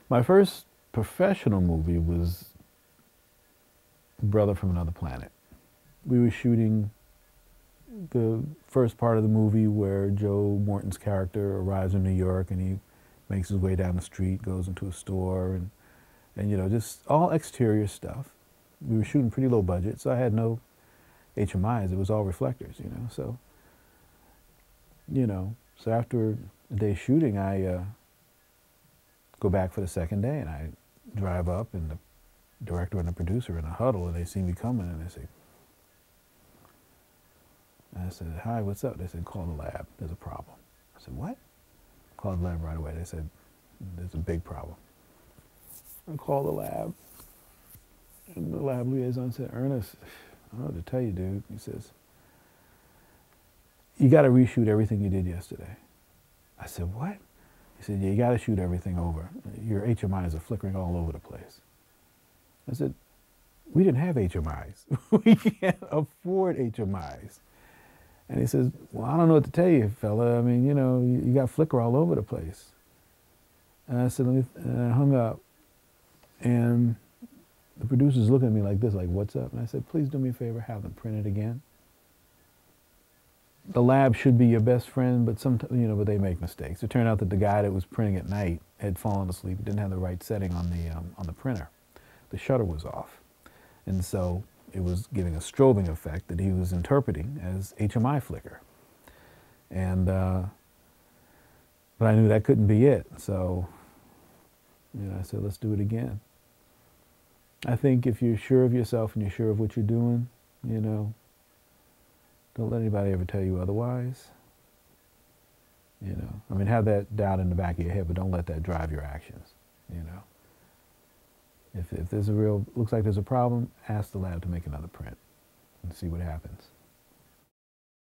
My first professional movie was Brother from Another Planet. We were shooting the first part of the movie where Joe Morton's character arrives in New York and he makes his way down the street, goes into a store, and you know, just all exterior stuff. We were shooting pretty low budget, so I had no HMIs. It was all reflectors, you know. So after a day shooting, I go back for the second day, and I drive up, and the director and the producer are in a huddle, and they see me coming, and they say, I said, "Hi, what's up?" They said, "Call the lab. There's a problem." I said, "What?" Called the lab right away. They said, "There's a big problem." I called the lab, and the lab liaison said, "Ernest, I don't know what to tell you, dude." He says, "You got to reshoot everything you did yesterday." I said, "What?" He said, "Yeah, you got to shoot everything over. Your HMIs are flickering all over the place." I said, "We didn't have HMIs. We can't afford HMIs." And he says, "Well, I don't know what to tell you, fella. I mean, you know, you got flicker all over the place." And I said, and I hung up. And the producer's looking at me like this, like, "What's up?" And I said, "Please do me a favor, have them print it again. The lab should be your best friend, but sometimes, you know, but they make mistakes." It turned out that the guy that was printing at night had fallen asleep, didn't have the right setting on the printer. The shutter was off. And so it was giving a strobing effect that he was interpreting as HMI flicker. And, but I knew that couldn't be it. So, you know, I said, let's do it again. I think if you're sure of yourself and you're sure of what you're doing, you know, don't let anybody ever tell you otherwise. You know, I mean, have that doubt in the back of your head, but don't let that drive your actions, you know. If there's looks like there's a problem, ask the lab to make another print and see what happens.